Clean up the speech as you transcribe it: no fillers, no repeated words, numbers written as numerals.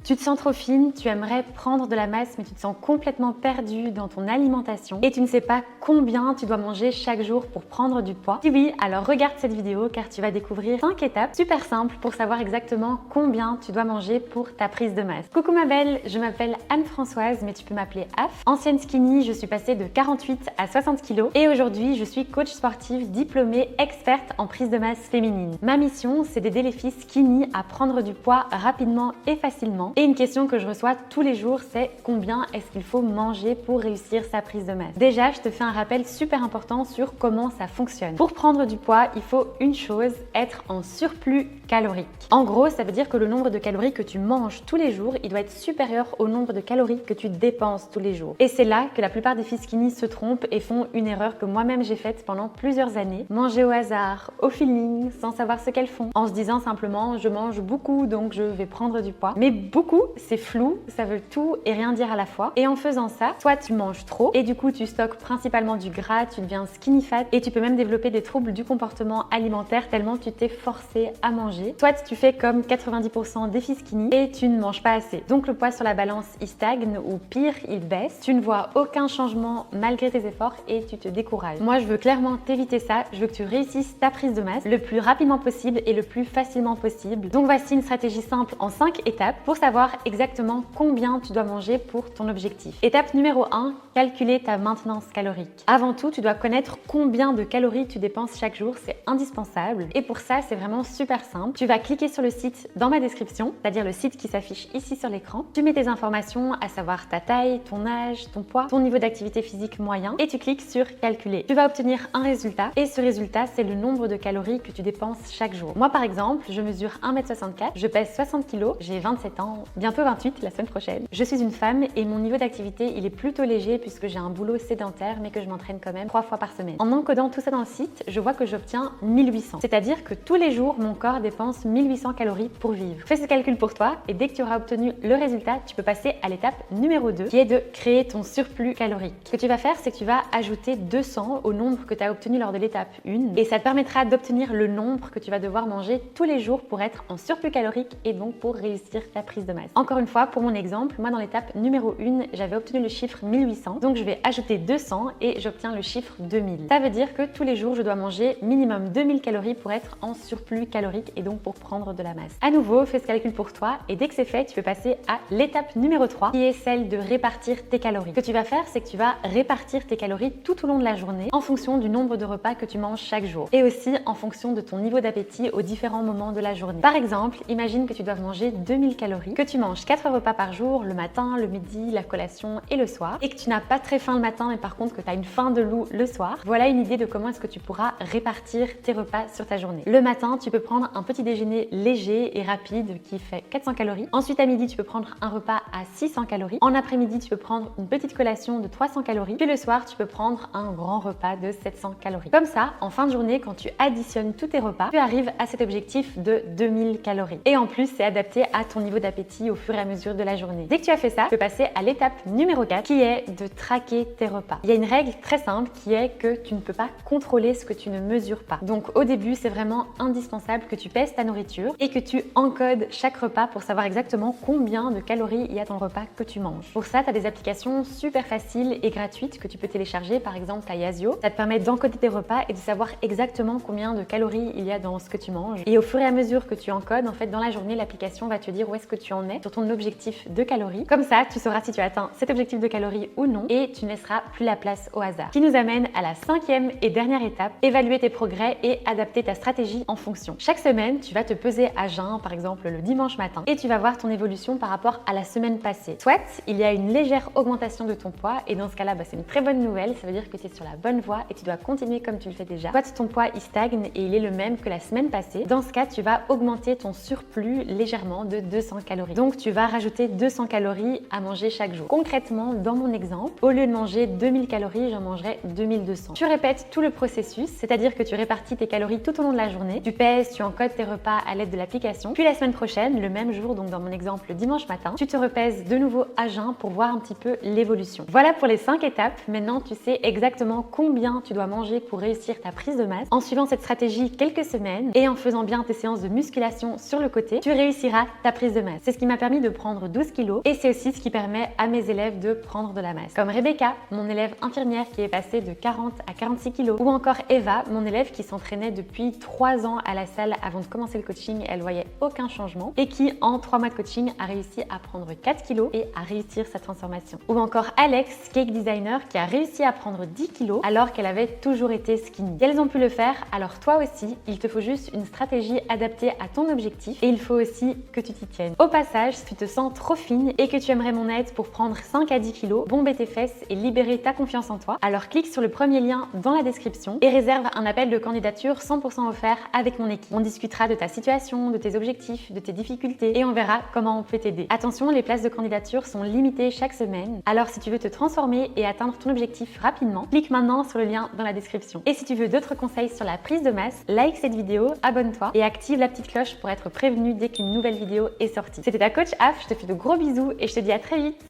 Tu te sens trop fine, tu aimerais prendre de la masse mais tu te sens complètement perdue dans ton alimentation et tu ne sais pas combien tu dois manger chaque jour pour prendre du poids. Si oui, alors regarde cette vidéo car tu vas découvrir 5 étapes super simples pour savoir exactement combien tu dois manger pour ta prise de masse. Coucou ma belle, je m'appelle Anne-Françoise mais tu peux m'appeler Af. Ancienne skinny, je suis passée de 48 à 60 kg et aujourd'hui je suis coach sportive diplômée experte en prise de masse féminine. Ma mission, c'est d'aider les filles skinny à prendre du poids rapidement et facilement. Et une question que je reçois tous les jours, c'est combien est-ce qu'il faut manger pour réussir sa prise de masse? Déjà, je te fais un rappel super important sur comment ça fonctionne. Pour prendre du poids, il faut une chose, être en surplus calorique. En gros, ça veut dire que le nombre de calories que tu manges tous les jours, il doit être supérieur au nombre de calories que tu dépenses tous les jours. Et c'est là que la plupart des filles skinny se trompent et font une erreur que moi-même j'ai faite pendant plusieurs années. Manger au hasard, au feeling, sans savoir ce qu'elles font, en se disant simplement je mange beaucoup donc je vais prendre du poids. Mais beaucoup, c'est flou, ça veut tout et rien dire à la fois. Et en faisant ça, soit tu manges trop et du coup tu stockes principalement du gras, tu deviens skinny fat et tu peux même développer des troubles du comportement alimentaire tellement tu t'es forcé à manger. Soit tu fais comme 90% des filles skinny et tu ne manges pas assez. Donc le poids sur la balance il stagne ou pire il baisse. Tu ne vois aucun changement malgré tes efforts et tu te décourages. Moi je veux clairement t'éviter ça. Je veux que tu réussisses ta prise de masse le plus rapidement possible et le plus facilement possible. Donc voici une stratégie simple en 5 étapes pour savoir exactement combien tu dois manger pour ton objectif. Étape numéro 1, calculer ta maintenance calorique. Avant tout, tu dois connaître combien de calories tu dépenses chaque jour, c'est indispensable. Et pour ça, c'est vraiment super simple. Tu vas cliquer sur le site dans ma description, c'est-à-dire le site qui s'affiche ici sur l'écran. Tu mets tes informations, à savoir ta taille, ton âge, ton poids, ton niveau d'activité physique moyen et tu cliques sur calculer. Tu vas obtenir un résultat et ce résultat, c'est le nombre de calories que tu dépenses chaque jour. Moi, par exemple, je mesure 1m64, je pèse 60 kg, j'ai 27 ans, bientôt 28 la semaine prochaine. Je suis une femme et mon niveau d'activité il est plutôt léger puisque j'ai un boulot sédentaire mais que je m'entraîne quand même 3 fois par semaine. En encodant tout ça dans le site, je vois que j'obtiens 1800. C'est-à-dire que tous les jours, mon corps dépense 1800 calories pour vivre. Fais ce calcul pour toi et dès que tu auras obtenu le résultat, tu peux passer à l'étape numéro 2 qui est de créer ton surplus calorique. Ce que tu vas faire, c'est que tu vas ajouter 200 au nombre que tu as obtenu lors de l'étape 1 et ça te permettra d'obtenir le nombre que tu vas devoir manger tous les jours pour être en surplus calorique et donc pour réussir ta prise de masse. Encore une fois, pour mon exemple, moi dans l'étape numéro 1, j'avais obtenu le chiffre 1800, donc je vais ajouter 200 et j'obtiens le chiffre 2000. Ça veut dire que tous les jours, je dois manger minimum 2000 calories pour être en surplus calorique et donc pour prendre de la masse. À nouveau, fais ce calcul pour toi et dès que c'est fait, tu peux passer à l'étape numéro 3 qui est celle de répartir tes calories. Ce que tu vas faire, c'est que tu vas répartir tes calories tout au long de la journée en fonction du nombre de repas que tu manges chaque jour et aussi en fonction de ton niveau d'appétit aux différents moments de la journée. Par exemple, imagine que tu dois manger 2000 calories, que tu manges 4 repas par jour, le matin, le midi, la collation et le soir, et que tu n'as pas très faim le matin mais par contre que tu as une faim de loup le soir. Voilà une idée de comment est-ce que tu pourras répartir tes repas sur ta journée. Le matin, tu peux prendre un petit déjeuner léger et rapide qui fait 400 calories. Ensuite à midi, tu peux prendre un repas à 600 calories. En après-midi, tu peux prendre une petite collation de 300 calories. Puis le soir, tu peux prendre un grand repas de 700 calories. Comme ça, en fin de journée, quand tu additionnes tous tes repas, tu arrives à cet objectif de 2000 calories. Et en plus, c'est adapté à ton niveau d'appétit au fur et à mesure de la journée. Dès que tu as fait ça, tu peux passer à l'étape numéro 4 qui est de traquer tes repas. Il y a une règle très simple qui est que tu ne peux pas contrôler ce que tu ne mesures pas. Donc au début, c'est vraiment indispensable que tu pèses ta nourriture et que tu encodes chaque repas pour savoir exactement combien de calories il y a dans le repas que tu manges. Pour ça, tu as des applications super faciles et gratuites que tu peux télécharger, par exemple ta Yazio. Ça te permet d'encoder tes repas et de savoir exactement combien de calories il y a dans ce que tu manges. Et au fur et à mesure que tu encodes, en fait, dans la journée, l'application va te dire où est-ce que tu en es sur ton objectif de calories. Comme ça, tu sauras si tu as atteint cet objectif de calories ou non et tu ne laisseras plus la place au hasard. Ce qui nous amène à la 5e et dernière étape, évaluer tes progrès et adapter ta stratégie en fonction. Chaque semaine, tu vas te peser à jeun, par exemple le dimanche matin, et tu vas voir ton évolution par rapport à la semaine passée. Soit il y a une légère augmentation de ton poids et dans ce cas-là, c'est une très bonne nouvelle, ça veut dire que tu es sur la bonne voie et tu dois continuer comme tu le fais déjà. Soit ton poids il stagne et il est le même que la semaine passée. Dans ce cas, tu vas augmenter ton surplus légèrement de 200 calories. Donc tu vas rajouter 200 calories à manger chaque jour. Concrètement, dans mon exemple, au lieu de manger 2000 calories, j'en mangerai 2200. Tu répètes tout le processus, c'est-à-dire que tu répartis tes calories tout au long de la journée, tu pèses, tu encodes tes repas à l'aide de l'application. Puis la semaine prochaine, le même jour, donc dans mon exemple le dimanche matin, tu te repèses de nouveau à jeun pour voir un petit peu l'évolution. Voilà pour les 5 étapes. Maintenant, tu sais exactement combien tu dois manger pour réussir ta prise de masse. En suivant cette stratégie quelques semaines et en faisant bien tes séances de musculation sur le côté, tu réussiras ta prise de masse. C'est ce qui m'a permis de prendre 12 kilos et c'est aussi ce qui permet à mes élèves de prendre de la masse. Comme Rebecca, mon élève infirmière qui est passée de 40 à 46 kilos, ou encore Eva, mon élève qui s'entraînait depuis 3 ans à la salle avant de commencer le coaching, elle voyait aucun changement et qui en 3 mois de coaching a réussi à prendre 4 kilos et à réussir sa transformation. Ou encore Alex, cake designer, qui a réussi à prendre 10 kilos alors qu'elle avait toujours été skinny. Si elles ont pu le faire, alors toi aussi, il te faut juste une stratégie adaptée à ton objectif et il faut aussi que tu t'y tiennes. Au passage, si tu te sens trop fine et que tu aimerais mon aide pour prendre 5 à 10 kilos, bomber tes fesses et libérer ta confiance en toi, alors clique sur le premier lien dans la description et réserve un appel de candidature 100% offert avec mon équipe. On discutera de ta situation, de tes objectifs, de tes difficultés et on verra comment on peut t'aider. Attention, les places de candidature sont limitées chaque semaine, alors si tu veux te transformer et atteindre ton objectif rapidement, clique maintenant sur le lien dans la description. Et si tu veux d'autres conseils sur la prise de masse, like cette vidéo, abonne-toi et active la petite cloche pour être prévenu dès qu'une nouvelle vidéo est sortie. C'était ta coach Af, je te fais de gros bisous et je te dis à très vite.